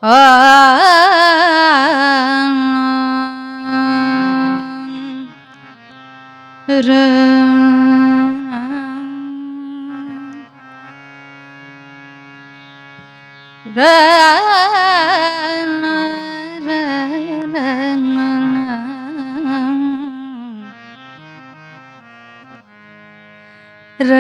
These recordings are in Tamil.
ஆ ர ர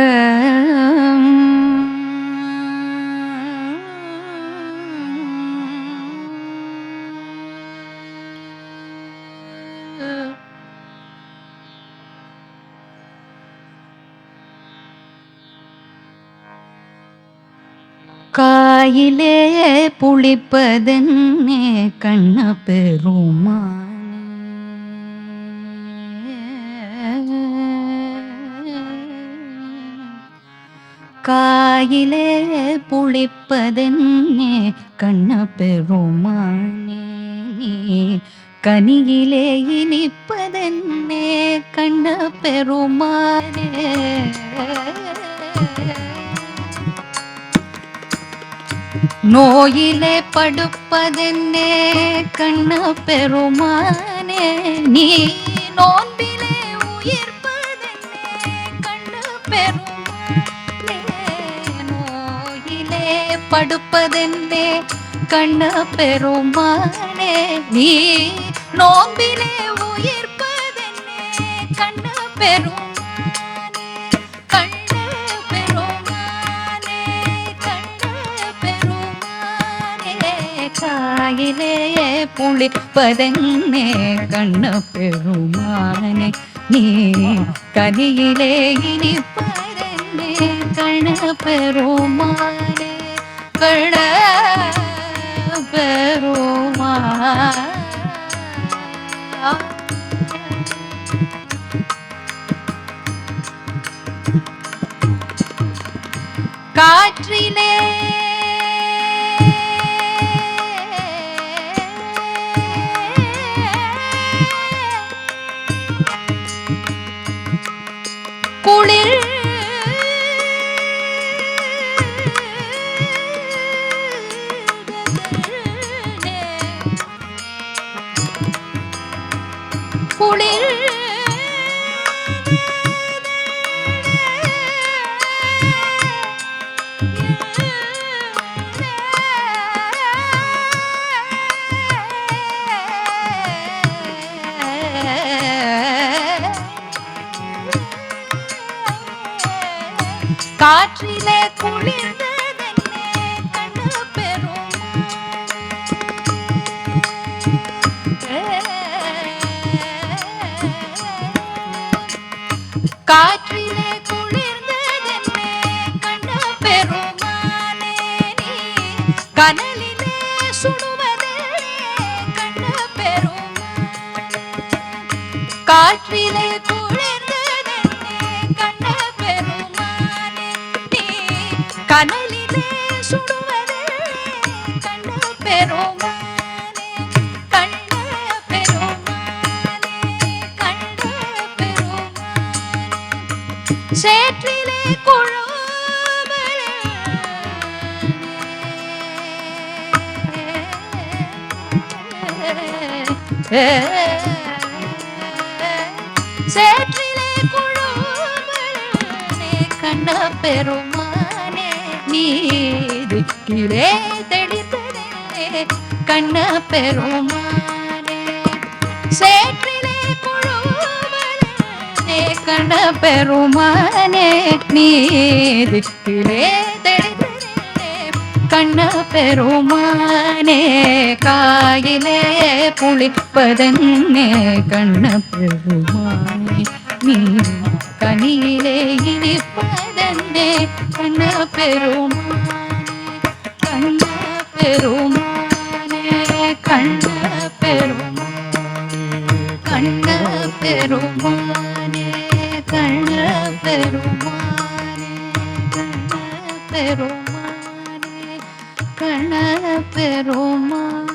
காயிலே புளிப்பதென்னே கண்ண பெருமானே, காயிலே புளிப்பதென்னே கண்ண பெருமானே, நீ கனியிலே இனிப்பதென்னே கண்ண பெருமானே, நோயிலே படுப்பதென்னே கண்ண பெருமானே, நீ நோன்பிலே உயிர்ப்பதென்னே கண்ண பெருமானே, நோயிலே படுப்பதென்னே கண்ண பெருமானே, நீ நோன்பிலே உயிர்ப்பதென்னே கண்ண பெருமானே, காயிலே புளிப்பதென்னே கண்ண பெருமானே, நீ கனியிலே இனிப்பதென்னே கண்ண பெருமானே, கண்ண பெருமானே. காற்றிலே குளிர் குளிர் காற்றிலே குளிர்ந்ததென்னே கண்ண பெருமானே, காற்றிலே குளிர்ந்ததென்னே கண்ண பெருமானே, நீ கனலிலே சுடுவதென்னே கண்ண பெருமானே, காற்றிலே கனலிலே சுடுவதே கண்ண பெருமானே, கண்ண பெருமானே, கண்ண பெருமானே, சேற்றிலே குழுமலே, சேற்றிலே குழுமலே கண்ண பெருமானே, நீதிக்கிலே தெளித்ததே கண்ண பெருமானே, சேற்றிலே குழுமலே கண்ண பெருமானே, நீதிக்கிலே தெளித்ததே கண்ண பெருமானே, காயிலே புளிப்பதென்னே கண்ண பெருமானே, நீ கனியிலே இனிப்பதென்னே கண்ண பெருமானே, கண்ண பெருமானே, கண்ண பெருமானே, கண்ண பெருமானே, கண்ண பெருமானே, கண்ண பெருமானே, கண்ண பெருமானே.